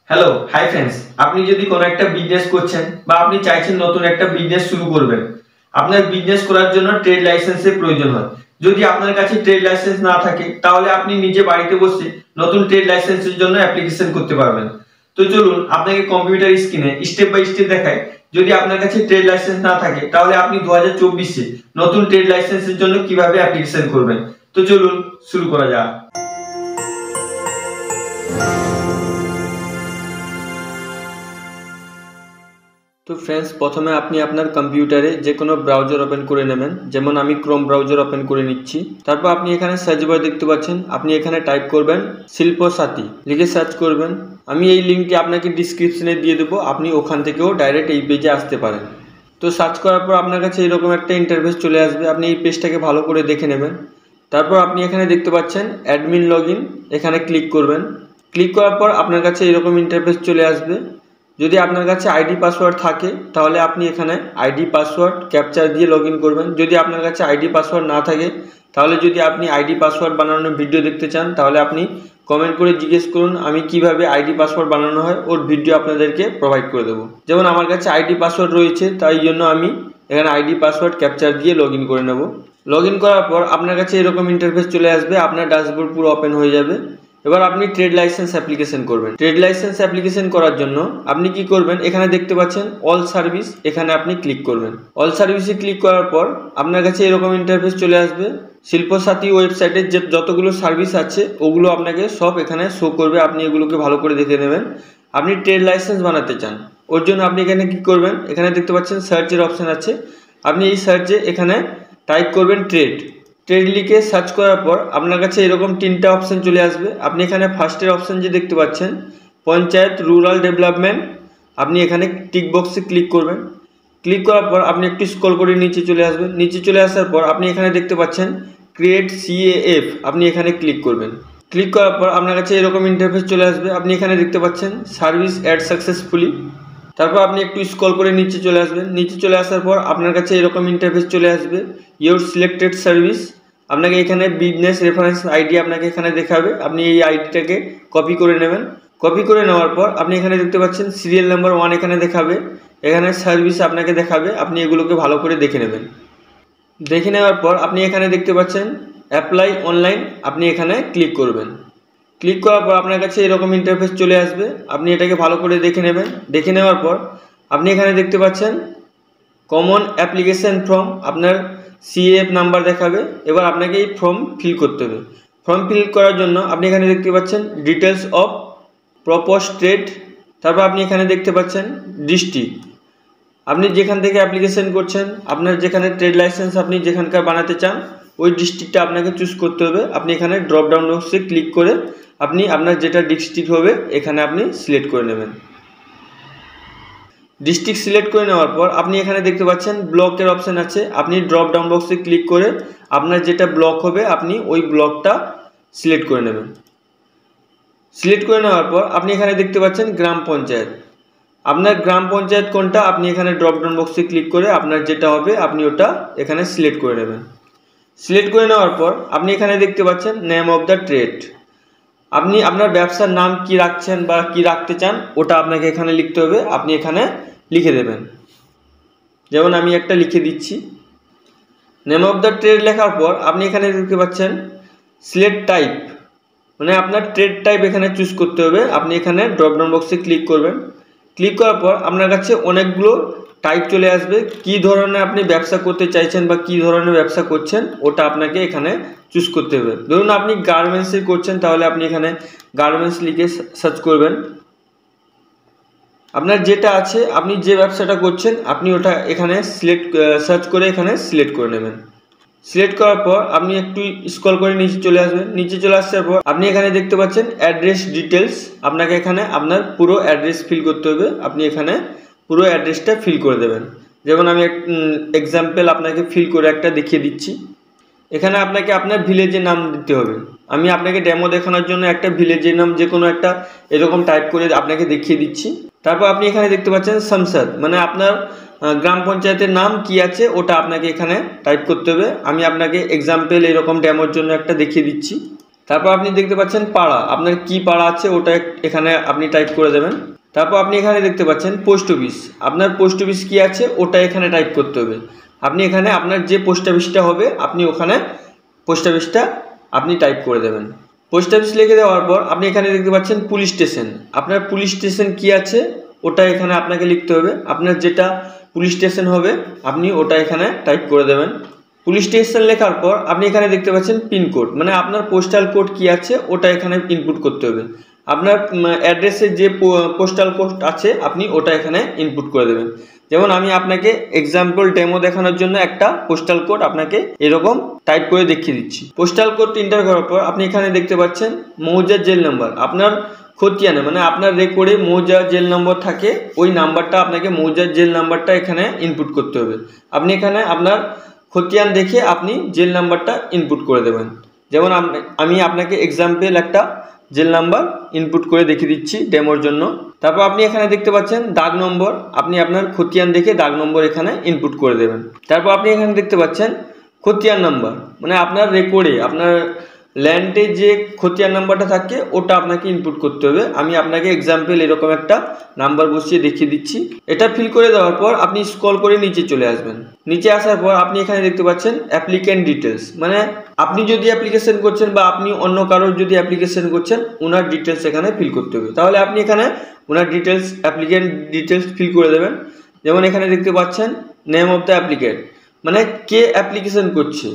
Hello hi friends, আপনি যদি কোনো একটা বিজনেস করছেন বা আপনি চাইছেন নতুন একটা বিজনেস শুরু করবেন, আপনার বিজনেস করার জন্য ট্রেড লাইসেন্সের প্রয়োজন হয়। যদি আপনার কাছে ট্রেড লাইসেন্স না থাকে তাহলে আপনি নিজে বাড়িতে বসে নতুন ট্রেড লাইসেন্সের জন্য অ্যাপ্লিকেশন করতে পারবেন। তো চলুন আপনাকে কম্পিউটার স্ক্রিনে স্টেপ বাই স্টেপ দেখাই। যদি আপনার কাছে ট্রেড লাইসেন্স না থাকে তাহলে আপনি 2024-এ নতুন ট্রেড লাইসেন্সের জন্য কিভাবে অ্যাপ্লিকেশন করবেন। তো চলুন শুরু করা যাক। তো ফ্রেন্ডস, প্রথমে আপনি আপনার কম্পিউটারে যে কোনো ব্রাউজার ওপেন করে নেবেন। যেমন আমি ক্রোম ব্রাউজার ওপেন করে নিচ্ছি। তারপর আপনি এখানে সার্চ বার দেখতে পাচ্ছেন, আপনি এখানে টাইপ করবেন শিল্পসাথী লিখে সার্চ করবেন। আমি এই লিঙ্কটি আপনাকে ডিসক্রিপশনে দিয়ে দেবো, আপনি ওখান থেকেও ডাইরেক্ট এই পেজে আসতে পারেন। তো সার্চ করার পর আপনার কাছে এরকম একটা ইন্টারফেস চলে আসবে। আপনি এই পেজটাকে ভালো করে দেখে নেবেন। তারপর আপনি এখানে দেখতে পাচ্ছেন অ্যাডমিন লগইন, এখানে ক্লিক করবেন। ক্লিক করার পর আপনার কাছে এরকম ইন্টারফেস চলে আসবে। যদি আপনার কাছে আইডি পাসওয়ার্ড থাকে তাহলে আপনি এখানে আইডি পাসওয়ার্ড ক্যাপচার দিয়ে লগইন করবেন। যদি আপনার কাছে আইডি পাসওয়ার্ড না থাকে তাহলে যদি আপনি আইডি পাসওয়ার্ড বানানোর ভিডিও দেখতে চান তাহলে আপনি কমেন্ট করে জিজ্ঞেস করুন, আমি কিভাবে আইডি পাসওয়ার্ড বানানো হয় ওর ভিডিও আপনাদেরকে প্রোভাইড করে দেবো। যেমন আমার কাছে আইডি পাসওয়ার্ড রয়েছে, তাই জন্য আমি এখানে আইডি পাসওয়ার্ড ক্যাপচার দিয়ে লগইন করে নেব। লগইন করার পর আপনার কাছে এরকম ইন্টারফেস চলে আসবে, আপনার ড্যাশবোর্ড পুরো ওপেন হয়ে যাবে। এবার আপনি ট্রেড লাইসেন্স অ্যাপ্লিকেশন করবেন। ট্রেড লাইসেন্স অ্যাপ্লিকেশন করার জন্য আপনি কি করবেন, এখানে দেখতে পাচ্ছেন অল সার্ভিস, এখানে আপনি ক্লিক করবেন। অল সার্ভিসে ক্লিক করার পর আপনার কাছে এরকম ইন্টারফেস চলে আসবে। শিল্পসাথী ওয়েবসাইটের যে যতগুলো সার্ভিস আছে ওগুলো আপনাকে সব এখানে শো করবে। আপনি এগুলোকে ভালো করে দেখে নেবেন। আপনি ট্রেড লাইসেন্স বানাতে চান, ওর জন্য আপনি এখানে কি করবেন, এখানে দেখতে পাচ্ছেন সার্চের অপশান আছে। আপনি এই সার্চে এখানে টাইপ করবেন ট্রেড লিখে সার্চ করার পর আপনার কাছে এরকম তিনটা অপশান চলে আসবে। আপনি এখানে ফার্স্টের অপশান যে দেখতে পাচ্ছেন পঞ্চায়েত রুরাল ডেভেলপমেন্ট, আপনি এখানে টিক বক্সে ক্লিক করবেন। ক্লিক করার পর আপনি একটু স্ক্রল করে নিচে চলে আসবেন। নিচে চলে আসার পর আপনি এখানে দেখতে পাচ্ছেন ক্রিয়েট সিএএফ, আপনি এখানে ক্লিক করবেন। ক্লিক করার পর আপনার কাছে এরকম ইন্টারফেস চলে আসবে। আপনি এখানে দেখতে পাচ্ছেন সার্ভিস অ্যাড সাকসেসফুলি। তারপর আপনি একটু স্ক্রল করে নিচে চলে আসবেন। নিচে চলে আসার পর আপনার কাছে এরকম ইন্টারফেস চলে আসবে ইউর সিলেক্টেড সার্ভিস। আপনাকে এখানে বিজনেস রেফারেন্স আইডি আপনাকে এখানে দেখাবে, আপনি এই আইডিটাকে কপি করে নেবেন। কপি করে নেওয়ার পর আপনি এখানে দেখতে পাচ্ছেন সিরিয়াল নাম্বার 1 এখানে দেখাবে, এখানে সার্ভিস আপনাকে দেখাবে। আপনি এগুলোকে ভালো করে দেখে নেবেন। দেখে নেওয়ার পর আপনি এখানে দেখতে পাচ্ছেন অ্যাপ্লাই অনলাইন, আপনি এখানে ক্লিক করবেন। ক্লিক করার পর আপনার কাছে এরকম ইন্টারফেস চলে আসবে। আপনি এটাকে ভালো করে দেখে নেবেন। দেখে নেওয়ার পর আপনি এখানে দেখতে পাচ্ছেন কমন অ্যাপ্লিকেশন ফর্ম, আপনার সিএএফ নাম্বার দেখাবে। এবার আপনাকে এই ফর্ম ফিল করতে হবে। ফর্ম ফিল করার জন্য আপনি এখানে দেখতে পাচ্ছেন ডিটেলস অফ প্রপোজ ট্রেড। তারপর আপনি এখানে দেখতে পাচ্ছেন ডিস্ট্রিক্ট, আপনি যেখান থেকে অ্যাপ্লিকেশন করছেন, আপনার যেখানে ট্রেড লাইসেন্স আপনি যেখানকার বানাতে চান ওই ডিস্ট্রিক্টটা আপনাকে চুজ করতে হবে। আপনি এখানে ড্রপ ডাউন বক্সে ক্লিক করে আপনি আপনার যেটা ডিস্ট্রিক্ট হবে এখানে আপনি সিলেক্ট করে নেবেন। ডিস্ট্রিক্ট সিলেক্ট করে নেওয়ার পর আপনি এখানে দেখতে পাচ্ছেন ব্লকের অপশান আছে, আপনি ড্রপ ডাউন বক্সে ক্লিক করে আপনার যেটা ব্লক হবে আপনি ওই ব্লকটা সিলেক্ট করে নেবেন। সিলেক্ট করে নেওয়ার পর আপনি এখানে দেখতে পাচ্ছেন গ্রাম পঞ্চায়েত, আপনার গ্রাম পঞ্চায়েত কোনটা আপনি এখানে ড্রপ ডাউন বক্সে ক্লিক করে আপনার যেটা হবে আপনি ওটা এখানে সিলেক্ট করে নেবেন। সিলেক্ট করে নেওয়ার পর আপনি এখানে দেখতে পাচ্ছেন নেম অফ দ্য ট্রেড, আপনি আপনার ব্যবসার নাম কি রাখছেন বা কি রাখতে চান ওটা আপনাকে এখানে লিখতে হবে। আপনি এখানে লিখে দেবেন। যেমন আমি একটা লিখে দিচ্ছি। নেম অফ দ্য ট্রেড লেখার পর আপনি এখানে দেখতে পাচ্ছেন সিলেক্ট টাইপ, মানে আপনার ট্রেড টাইপ এখানে চুজ করতে হবে। আপনি এখানে ড্রপ ডাউন বক্সে ক্লিক করবেন। ক্লিক করার পর আপনার কাছে অনেকগুলো টাইপ চলে আসবে, কি ধরনের আপনি ব্যবসা করতে চাইছেন বা কি ধরনের ব্যবসা করছেন ওটা আপনাকে এখানে চুজ করতে হবে। ধরুন আপনি গার্মেন্টসে করছেন তাহলে আপনি এখানে গার্মেন্টস লিখে সার্চ করবেন। আপনার যেটা আছে আপনি যে ব্যবসাটা করছেন আপনি ওটা এখানে সার্চ করে এখানে সিলেক্ট করে নেবেন। সিলেক্ট করার পর আপনি একটু স্ক্রল করে নিচে চলে আসবেন। নিচে চলে আসার পর আপনি এখানে দেখতে পাচ্ছেন অ্যাড্রেস ডিটেলস, আপনাকে এখানে আপনার পুরো অ্যাড্রেস ফিল করতে হবে। আপনি এখানে পুরো অ্যাড্রেসটা ফিল করে দেবেন। যেমন আমি এক্সাম্পল আপনাকে ফিল করে একটা দেখিয়ে দিচ্ছি। এখানে আপনাকে আপনার ভিলেজের নাম দিতে হবে। আমি আপনাকে ডেমো দেখানোর জন্য একটা ভিলেজের নাম যে কোনো একটা এরকম টাইপ করে আপনাকে দেখিয়ে দিচ্ছি। তারপর আপনি এখানে দেখতে পাচ্ছেন সংসদ, মানে আপনার গ্রাম পঞ্চায়েতের নাম কি আছে ওটা আপনাকে এখানে টাইপ করতে হবে। আমি আপনাকে এক্সাম্পল এরকম ডেমোর জন্য একটা দেখিয়ে দিচ্ছি। তারপর আপনি দেখতে পাচ্ছেন পাড়া, আপনার কি পাড়া আছে ওটা এখানে আপনি টাইপ করে দেবেন। তারপর আপনি এখানে দেখতে পাচ্ছেন পোস্ট অফিস, আপনার পোস্ট অফিস কী আছে ওটা এখানে টাইপ করতে হবে। আপনি এখানে আপনার যে পোস্ট অফিসটা হবে আপনি ওখানে পোস্ট অফিসটা আপনি টাইপ করে দেবেন। পোস্ট অফিস লিখে দেওয়ার পর আপনি এখানে দেখতে পাচ্ছেন পুলিশ স্টেশন, আপনার পুলিশ স্টেশন কী আছে ওটা এখানে আপনাকে লিখতে হবে। আপনার যেটা পুলিশ স্টেশন হবে আপনি ওটা এখানে টাইপ করে দেবেন। পুলিশ স্টেশন লেখার পর আপনি এখানে দেখতে পাচ্ছেন পিনকোড, মানে আপনার পোস্টাল কোড কী আছে ওটা এখানে ইনপুট করতে হবে। আপনার অ্যাড্রেসের যে পোস্টাল কোড আছে আপনি ওটা এখানে ইনপুট করে দেবেন। যেমন আমি আপনাকে এক্সাম্পল ডেমো দেখানোর জন্য একটা পোস্টাল কোড আপনাকে এরকম টাইপ করে দেখিয়ে দিচ্ছি। পোস্টাল কোড এন্টার করার পর আপনি এখানে দেখতে পাচ্ছেন মৌজার জেল নাম্বার, আপনার খতিয়ানে মানে আপনার রেকর্ডে মৌজার জেল নম্বর থাকে, ওই নাম্বারটা আপনাকে মৌজার জেল নাম্বারটা এখানে ইনপুট করতে হবে। আপনি এখানে আপনার খতিয়ান দেখে আপনি জেল নাম্বারটা ইনপুট করে দেবেন। যেমন আমি আপনাকে এক্সাম্পল একটা জেল নাম্বার ইনপুট করে দেখিয়ে দিচ্ছি ডেমোর জন্য। তারপর আপনি এখানে দেখতে পাচ্ছেন দাগ নম্বর, আপনি আপনার খতিয়ান দেখে দাগ নম্বর এখানে ইনপুট করে দেবেন। তারপর আপনি এখানে দেখতে পাচ্ছেন খতিয়ান নাম্বার, মানে আপনার রেকর্ডে আপনার ল্যান্ডে যে খতিয়ান নাম্বারটা থাকে ওটা আপনাকে ইনপুট করতে হবে। আমি আপনাকে এক্সাম্পল এরকম একটা নাম্বার বসিয়ে দেখিয়ে দিচ্ছি। এটা ফিল করে দেওয়ার পর আপনি স্ক্রল করে নিচে চলে আসবেন। নিচে আসার পর আপনি এখানে দেখতে পাচ্ছেন অ্যাপ্লিক্যান্ট ডিটেলস, মানে আপনি যদি অ্যাপ্লিকেশন করছেন বা আপনি অন্য কারোর যদি অ্যাপ্লিকেশন করছেন ওনার ডিটেলস এখানে ফিল করতে হবে। তাহলে আপনি এখানে ওনার ডিটেলস অ্যাপ্লিক্যান্ট ডিটেলস ফিল করে দেবেন। যেমন এখানে দেখতে পাচ্ছেন নেম অফ দ্য অ্যাপ্লিক্যান্ট, মানে কে অ্যাপ্লিকেশন করছে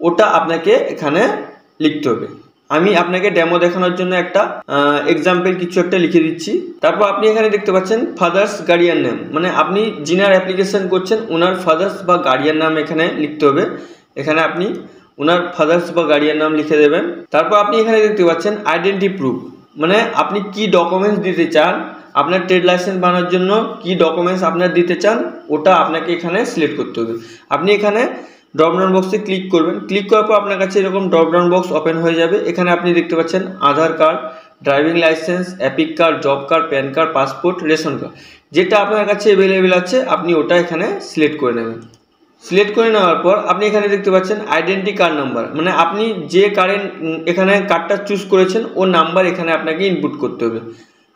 ওটা আপনাকে এখানে লিখতে হবে। আমি আপনাকে ডেমো দেখানোর জন্য একটা এক্সাম্পল কিছু একটা লিখে দিচ্ছি। তারপর আপনি এখানে দেখতে পাচ্ছেন ফাদার্স গার্ডিয়ান নেম, মানে আপনি যিনার অ্যাপ্লিকেশন করছেন ওনার ফাদার্স বা গার্ডিয়ান নাম এখানে লিখতে হবে। এখানে আপনি ওনার ফাদার্স বা গার্ডিয়ান নাম লিখে দেবেন। তারপর আপনি এখানে দেখতে পাচ্ছেন আইডেন্টি প্রুফ, মানে আপনি কি ডকুমেন্টস দিতে চান, আপনার ট্রেড লাইসেন্স বানানোর জন্য কি ডকুমেন্টস আপনার দিতে চান ওটা আপনাকে এখানে সিলেক্ট করতে হবে। আপনি এখানে ড্রপডাউন বক্সে ক্লিক করবেন, ক্লিক করার পর আপনার কাছে এরকম ড্রপডাউন বক্স ওপেন হয়ে যাবে। এখানে আপনি দেখতে পাচ্ছেন Aadhaar card, driving licence, EPIC card, job card, PAN card, passport, ration card, যেটা আপনার কাছে অ্যাভেলেবেল আছে আপনি ওটা এখানে সিলেক্ট করে নেবেন। সিলেক্ট করে নেওয়ার পর আপনি এখানে দেখতে পাচ্ছেন আইডেন্টি কার্ড নাম্বার, মানে আপনি যে কারেন্ট এখানে কার্ডটা চুজ করেছেন ও নাম্বার এখানে আপনাকে ইনপুট করতে হবে।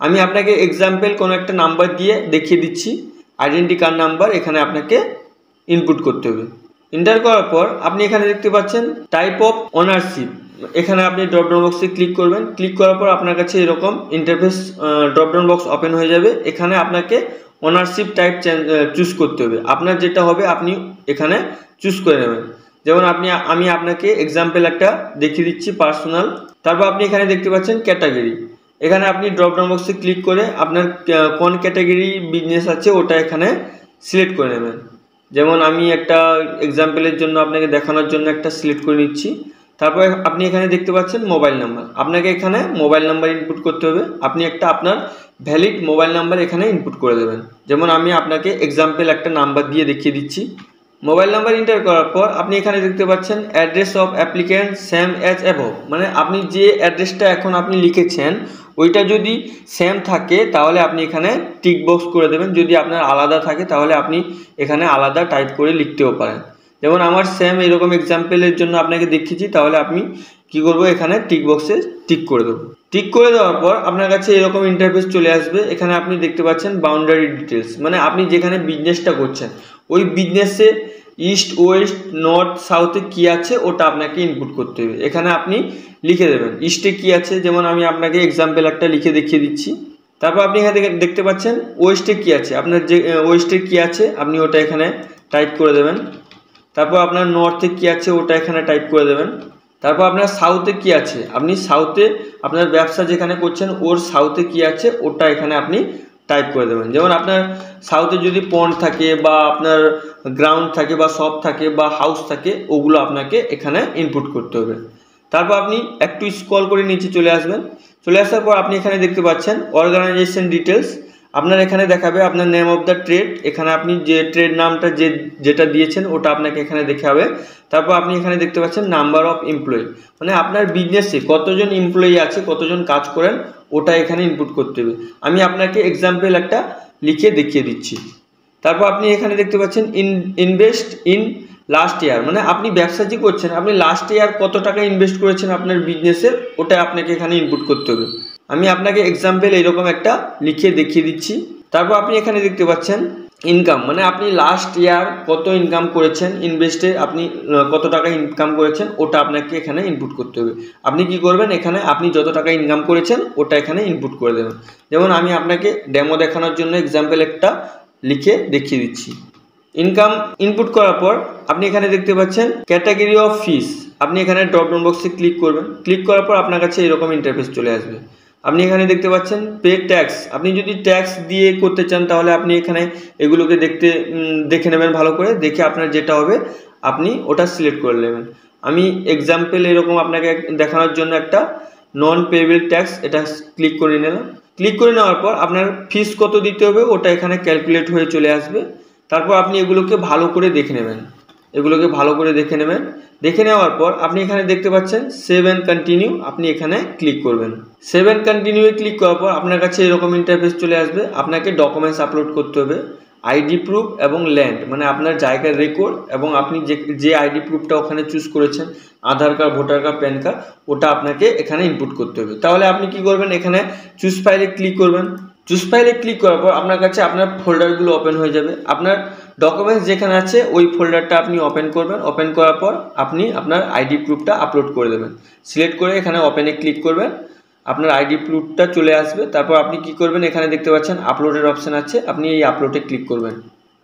আমি আপনাকে এক্সাম্পল কোনো একটা নাম্বার দিয়ে দেখিয়ে দিচ্ছি। আইডেন্টি কার্ড নাম্বার এখানে আপনাকে ইনপুট করতে হবে। এন্টার করার পর আপনি এখানে দেখতে পাচ্ছেন টাইপ অফ ওনারশিপ, এখানে আপনি ড্রপডাউন বক্সে ক্লিক করবেন। ক্লিক করার পর আপনার কাছে এরকম ইন্টারফেস ড্রপডাউন বক্স ওপেন হয়ে যাবে। এখানে আপনাকে ওনারশিপ টাইপ চুজ করতে হবে, আপনার যেটা হবে আপনি এখানে চুজ করে নেবেন। যেমন আমি আপনাকে এক্সাম্পল একটা দেখিয়ে দিচ্ছি পার্সোনাল। তারপর আপনি এখানে দেখতে পাচ্ছেন ক্যাটাগরি, এখানে আপনি ড্রপডাউন বক্সে ক্লিক করে আপনার কোন ক্যাটাগরি বিজনেস আছে ওটা এখানে সিলেক্ট করে নেবেন। যেমন আমি একটা এক্সাম্পলের জন্য আপনাকে দেখানোর জন্য একটা সিলেক্ট করে নিচ্ছি। তারপর আপনি এখানে দেখতে পাচ্ছেন মোবাইল নাম্বার, আপনাকে এখানে মোবাইল নাম্বার ইনপুট করতে হবে। আপনি একটা আপনার ভ্যালিড মোবাইল নাম্বার এখানে ইনপুট করে দেবেন। যেমন আমি আপনাকে এক্সাম্পল একটা নাম্বার দিয়ে দেখিয়ে দিচ্ছি। মোবাইল নাম্বার এন্টার করার পর আপনি এখানে দেখতে পাচ্ছেন address of applicant same as above, মানে আপনি যে অ্যাড্রেসটা এখন আপনি লিখেছেন ওইটা যদি সেম থাকে তাহলে আপনি এখানে টিক বক্স করে দেবেন। যদি আপনার আলাদা থাকে তাহলে আপনি এখানে আলাদা টাইপ করে লিখতেও পারেন। যেমন আমার সেম এরকম এক্সাম্পলের জন্য আপনাকে দেখিয়েছি, তাহলে আপনি কি করব এখানে টিক বক্সে টিক করে দেবো। টিক করে দেওয়ার পর আপনার কাছে এরকম ইন্টারফেস চলে আসবে। এখানে আপনি দেখতে পাচ্ছেন বাউন্ডারি ডিটেলস, মানে আপনি যেখানে বিজনেসটা করছেন ওই বিজনেসে ইস্ট, ওয়েস্ট, নর্থ, সাউথে কী আছে ওটা আপনাকে ইনপুট করতে হবে। এখানে আপনি লিখে দেবেন ইস্টে কী আছে, যেমন আমি আপনাকে এক্সাম্পল একটা লিখে দেখিয়ে দিচ্ছি। তারপর আপনি এখানে দেখতে পাচ্ছেন ওয়েস্টে কী আছে, আপনার যে ওয়েস্টে কী আছে আপনি ওটা এখানে টাইপ করে দেবেন। তারপর আপনার নর্থে কী আছে ওটা এখানে টাইপ করে দেবেন। তারপর আপনার সাউথে কী আছে, আপনি সাউথে আপনার ব্যবসা যেখানে করছেন ওর সাউথে কী আছে ওটা এখানে আপনি টাইপ করে দেবেন। যেমন আপনার সাউথে যদি পন্ড থাকে বা আপনার গ্রাউন্ড থাকে বা শপ থাকে বা হাউস থাকে ওগুলো আপনাকে এখানে ইনপুট করতে হবে। তারপর আপনি একটু স্ক্রল করে নিচে চলে আসবেন। চলে আসার পর আপনি এখানে দেখতে পাচ্ছেন অর্গানাইজেশন ডিটেলস, আপনার এখানে দেখাবে আপনার নেম অফ দ্য ট্রেড, এখানে আপনি যে ট্রেড নামটা যেটা দিয়েছেন ওটা আপনাকে এখানে দেখাবে। তারপর আপনি এখানে দেখতে পাচ্ছেন নাম্বার অফ এমপ্লয়ি, মানে আপনার বিজনেসে কতজন এমপ্লয়ি আছে, কতজন কাজ করেন ওটা এখানে ইনপুট করতে হবে। আমি আপনাকে এক্সাম্পল একটা লিখে দেখিয়ে দিচ্ছি। তারপর আপনি এখানে দেখতে পাচ্ছেন ইনভেস্ট ইন লাস্ট ইয়ার মানে আপনি ব্যবসা যে করছেন, আপনি লাস্ট ইয়ার কত টাকা ইনভেস্ট করেছেন আপনার বিজনেসে, ওটা আপনাকে এখানে ইনপুট করতে হবে। আমি আপনাকে এক্সাম্পল এইরকম একটা লিখে দেখিয়ে দিচ্ছি। তারপর আপনি এখানে দেখতে পাচ্ছেন ইনকাম, মানে আপনি লাস্ট ইয়ার কত ইনকাম করেছেন, ইনভেস্টে আপনি কত টাকা ইনকাম করেছেন, ওটা আপনাকে এখানে ইনপুট করতে হবে। আপনি কি করবেন, এখানে আপনি যত টাকা ইনকাম করেছেন ওটা এখানে ইনপুট করে দেবেন। যেমন আমি আপনাকে ডেমো দেখানোর জন্য এক্সাম্পল একটা লিখে দেখিয়ে দিচ্ছি। ইনকাম ইনপুট করার পর আপনি এখানে দেখতে পাচ্ছেন ক্যাটাগরি অফ ফিস, আপনি এখানে ড্রপ ডাউন বক্সে ক্লিক করবেন। ক্লিক করার পর আপনার কাছে এরকম ইন্টারফেস চলে আসবে। আপনি এখানে দেখতে পাচ্ছেন পে ট্যাক্স, আপনি যদি ট্যাক্স দিয়ে করতে চান তাহলে আপনি এখানে এগুলোকে দেখে নেবেন ভালো করে, দেখে আপনার যেটা হবে আপনি ওটা সিলেক্ট করে নেবেন। আমি এক্সাম্পল এরকম আপনাকে দেখানোর জন্য একটা নন পেয়েবল ট্যাক্স এটা ক্লিক করে নিলাম। ক্লিক করে নেওয়ার পর আপনার ফিস কত দিতে হবে ওটা এখানে ক্যালকুলেট হয়ে চলে আসবে। তারপর আপনি এগুলোকে ভালো করে দেখে নেবেন, দেখে নেওয়ার পর আপনি এখানে দেখতে পাচ্ছেন সেভ অ্যান্ড কন্টিনিউ, আপনি এখানে ক্লিক করবেন। সেভ অ্যান্ড কন্টিনিউ ক্লিক করার পর আপনার কাছে এরকম ইন্টারফেস চলে আসবে। আপনাকে ডকুমেন্টস আপলোড করতে হবে, আইডি প্রুফ এবং ল্যান্ড, মানে আপনার জায়গার রেকর্ড এবং আপনি যে আইডি প্রুফটা ওখানে চুজ করেছেন, Aadhaar card, voter card, PAN card, ওটা আপনাকে এখানে ইনপুট করতে হবে। তাহলে আপনি কি করবেন, এখানে চুজ ফাইলে ক্লিক করবেন। চুজ ফাইলে ক্লিক করার পর আপনার কাছে আপনার ফোল্ডারগুলো ওপেন হয়ে যাবে। আপনার ডকুমেন্টস যেখানে আছে ওই ফোল্ডারটা আপনি ওপেন করবেন। ওপেন করার পর আপনি আপনার আইডি প্রুফটা আপলোড করে দেবেন। সিলেক্ট করে এখানে ওপেনে ক্লিক করবেন, আপনার আইডি প্রুফটা চলে আসবে। তারপর আপনি কি করবেন, এখানে দেখতে পাচ্ছেন আপলোডের অপশান আছে, আপনি এই আপলোডে ক্লিক করবেন।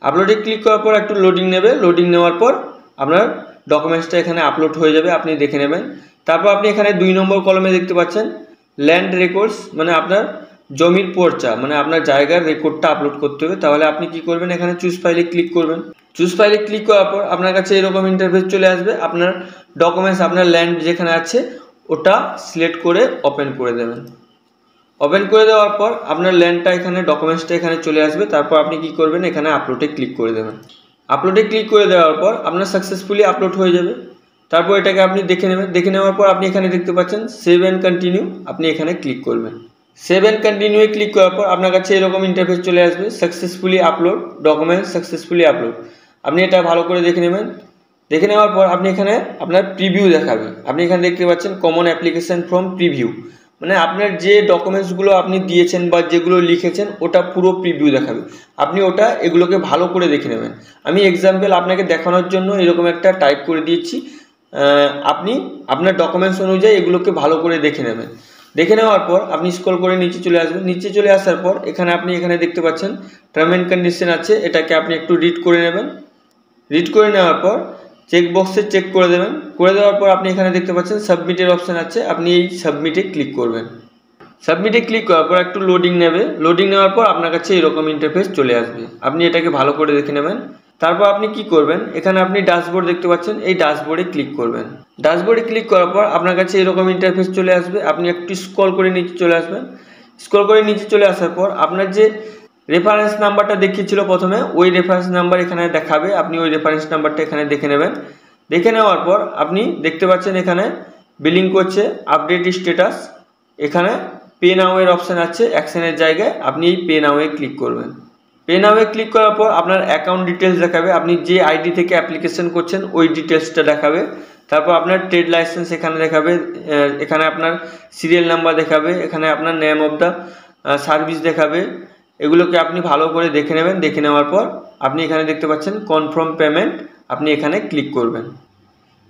আপলোডে ক্লিক করার পর একটু লোডিং নেবে, লোডিং নেওয়ার পর আপনার ডকুমেন্টসটা এখানে আপলোড হয়ে যাবে, আপনি দেখে নেবেন। তারপর আপনি এখানে 2 নম্বর কলমে দেখতে পাচ্ছেন ল্যান্ড রেকর্ডস, মানে আপনার জমির পর্চা, মানে আপনার জায়গার রেকর্ডটা আপলোড করতে হবে। তাহলে আপনি কি করবেন, এখানে চুজ ফাইলে ক্লিক করবেন। চুজ ফাইলে ক্লিক করার পর আপনার কাছে এরকম ইন্টারফেস চলে আসবে। আপনার ডকুমেন্টস, আপনার ল্যান্ড যেখানে আছে ওটা সিলেক্ট করে ওপেন করে দেবেন। ওপেন করে দেওয়ার পর আপনার ল্যান্ডটা এখানে, ডকুমেন্টসটা এখানে চলে আসবে। তারপর আপনি কি করবেন, এখানে আপলোডে ক্লিক করে দেবেন। আপলোডে ক্লিক করে দেওয়ার পর আপনার সাকসেসফুলি আপলোড হয়ে যাবে। তারপর এটাকে আপনি দেখে নেবেন। দেখে নেওয়ার পর আপনি এখানে দেখতে পাচ্ছেন সেভ অ্যান্ড কন্টিনিউ, আপনি এখানে ক্লিক করবেন। সেভ অ্যান্ড কন্টিনিউ ক্লিক করার পর আপনার কাছে এরকম ইন্টারফেস চলে আসবে, successfully upload document, successfully upload. আপনি এটা ভালো করে দেখে নেবেন। দেখে নেওয়ার পর আপনি এখানে আপনার প্রিভিউ দেখাবে। আপনি এখানে দেখতে পাচ্ছেন কমন অ্যাপ্লিকেশন ফ্রম প্রিভিউ, মানে আপনার যে ডকুমেন্টসগুলো আপনি দিয়েছেন বা যেগুলো লিখেছেন ওটা পুরো প্রিভিউ দেখাবে। আপনি এগুলোকে ভালো করে দেখে নেবেন। আমি এক্সাম্পল আপনাকে দেখানোর জন্য এরকম একটা টাইপ করে দিয়েছি, আপনি আপনার ডকুমেন্টস অনুযায়ী এগুলোকে ভালো করে দেখে নেবেন। দেখে নেওয়ার পর আপনি স্ক্রল করে নিচে চলে আসবেন। নিচে চলে আসার পর আপনি এখানে দেখতে পাচ্ছেন টার্ম অ্যান্ড কন্ডিশন আছে, এটাকে আপনি একটু রিড করে নেবেন। রিড করে নেওয়ার পর চেক বক্সে চেক করে দেবেন। করে দেওয়ার পর আপনি এখানে দেখতে পাচ্ছেন সাবমিটের অপশান আছে, আপনি এই সাবমিটে ক্লিক করবেন। সাবমিটে ক্লিক করার পর একটু লোডিং নেবে। লোডিং নেওয়ার পর আপনার কাছে এরকম ইন্টারফেস চলে আসবে। আপনি এটাকে ভালো করে দেখে নেবেন। তারপর আপনি কি করবেন, এখানে আপনি ড্যাশবোর্ড দেখতে পাচ্ছেন, এই ড্যাশবোর্ডে ক্লিক করবেন। ড্যাশবোর্ডে ক্লিক করার পর আপনার কাছে এরকম ইন্টারফেস চলে আসবে। আপনি একটু স্ক্রল করে নিচে চলে আসবেন। স্ক্রল করে নিচে চলে আসার পর আপনার যে রেফারেন্স নাম্বারটা দেখিয়েছিল প্রথমে, ওই রেফারেন্স নাম্বার এখানে দেখাবে। আপনি ওই রেফারেন্স নাম্বারটা এখানে দেখে নেবেন। দেখে নেওয়ার পর আপনি দেখতে পাচ্ছেন এখানে বিলিং করছে, আপডেট স্ট্যাটাস, এখানে পে নাও এর অপশান আছে অ্যাকশনের জায়গায়, আপনি এই পে নাও এ ক্লিক করবেন। পে নাও এ ক্লিক করার পর আপনার অ্যাকাউন্ট ডিটেলস দেখাবে, আপনি যে আইডি থেকে অ্যাপ্লিকেশন করছেন ওই ডিটেলসটা দেখাবে। তারপর আপনার ট্রেড লাইসেন্স এখানে দেখাবে, এখানে আপনার সিরিয়াল নাম্বার দেখাবে, এখানে আপনার নেম অফ দ্য সার্ভিস দেখাবে। এগুলোকে আপনি ভালো করে দেখে নেবেন। দেখে নেওয়ার পর আপনি এখানে দেখতে পাচ্ছেন কনফার্ম পেমেন্ট, আপনি এখানে ক্লিক করবেন।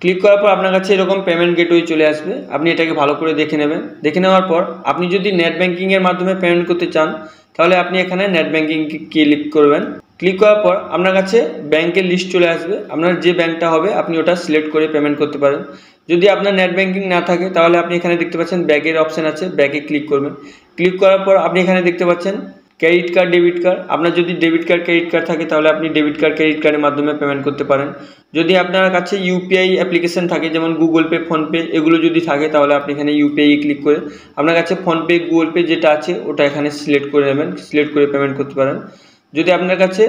ক্লিক করার পর আপনার কাছে এরকম পেমেন্ট গেটওয়ে চলে আসবে। আপনি এটাকে ভালো করে দেখে নেবেন। দেখে নেওয়ার পর আপনি যদি নেট ব্যাঙ্কিংয়ের মাধ্যমে পেমেন্ট করতে চান তাহলে আপনি এখানে নেট ব্যাঙ্কিং ক্লিক করবেন। ক্লিক করার পর আপনার কাছে ব্যাংকের লিস্ট চলে আসবে। আপনার যে ব্যাংকটা হবে আপনি ওটা সিলেক্ট করে পেমেন্ট করতে পারেন। যদি আপনার নেট ব্যাঙ্কিং না থাকে তাহলে আপনি এখানে দেখতে পাচ্ছেন ব্যাগের অপশান আছে, ব্যাগে ক্লিক করবেন। ক্লিক করার পর আপনি এখানে দেখতে পাচ্ছেন ক্রেডিট কার্ড, ডেবিট কার্ড। আপনার যদি ডেবিট কার্ড, ক্রেডিট কার্ড থাকে তাহলে আপনি ডেবিট কার্ড, ক্রেডিট কার্ডের মাধ্যমে পেমেন্ট করতে পারেন। যদি আপনার কাছে ইউপিআই অ্যাপ্লিকেশন থাকে, যেমন গুগল পে, ফোনপে, এগুলো যদি থাকে তাহলে আপনি এখানে ইউপিআই ক্লিক করে আপনার কাছে ফোনপে, গুগল পে যেটা আছে ওটা এখানে সিলেক্ট করে নেবেন, সিলেক্ট করে পেমেন্ট করতে পারেন। যদি আপনার কাছে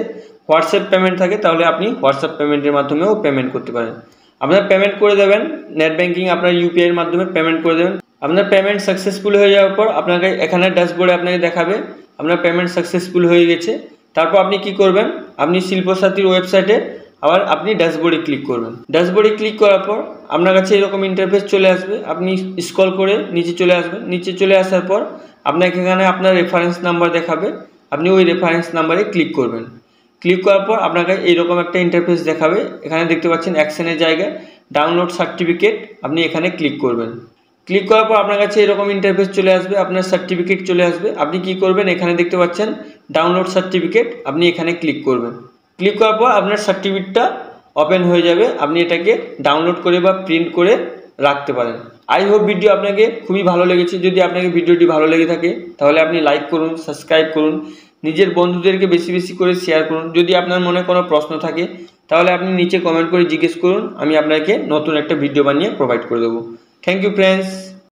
হোয়াটসঅ্যাপ পেমেন্ট থাকে তাহলে আপনি হোয়াটসঅ্যাপ পেমেন্টের মাধ্যমেও পেমেন্ট করতে পারেন। আপনার পেমেন্ট করে দেবেন নেট ব্যাঙ্কিং, আপনার ইউপিআইয়ের মাধ্যমে পেমেন্ট করে দেবেন। আপনার পেমেন্ট সাকসেসফুল হয়ে যাওয়ার পর আপনাকে এখানে ড্যাশবোর্ডে আপনাকে দেখাবে আপনার পেমেন্ট সাকসেসফুল হয়ে গেছে। তারপর আপনি কি করবেন, আপনি শিল্পসাথীর ওয়েবসাইটে আবার আপনি ড্যাশবোর্ডে ক্লিক করবেন। ড্যাশবোর্ডে ক্লিক করার পর আপনার কাছে এরকম ইন্টারফেস চলে আসবে। আপনি স্ক্রল করে নিচে চলে আসবেন। নিচে চলে আসার পর আপনাকে এখানে আপনার রেফারেন্স নাম্বার দেখাবে, আপনি ওই রেফারেন্স নাম্বারে ক্লিক করবেন। ক্লিক করার পর আপনাকে এইরকম একটা ইন্টারফেস দেখাবে। এখানে দেখতে পাচ্ছেন অ্যাকশনের জায়গায় ডাউনলোড সার্টিফিকেট, আপনি এখানে ক্লিক করবেন। ক্লিক করার পর আপনার কাছে এরকম ইন্টারফেস চলে আসবে, আপনার সার্টিফিকেট চলে আসবে। আপনি কি করবেন, এখানে দেখতে পাচ্ছেন ডাউনলোড সার্টিফিকেট, আপনি এখানে ক্লিক করবেন। ক্লিক করার পর আপনার সার্টিফিকেটটা ওপেন হয়ে যাবে। আপনি এটাকে ডাউনলোড করে বা প্রিন্ট করে রাখতে পারেন। আই হোপ ভিডিও আপনাকে খুবই ভালো লেগেছে। যদি আপনাকে ভিডিওটি ভালো লেগে থাকে তাহলে আপনি লাইক করুন, সাবস্ক্রাইব করুন, নিজের বন্ধুদেরকে বেশি বেশি করে শেয়ার করুন। যদি আপনার মনে কোনো প্রশ্ন থাকে তাহলে আপনি নিচে কমেন্ট করে জিজ্ঞেস করুন, আমি আপনাকে নতুন একটা ভিডিও বানিয়ে প্রোভাইড করে দেবো। Thank you friends.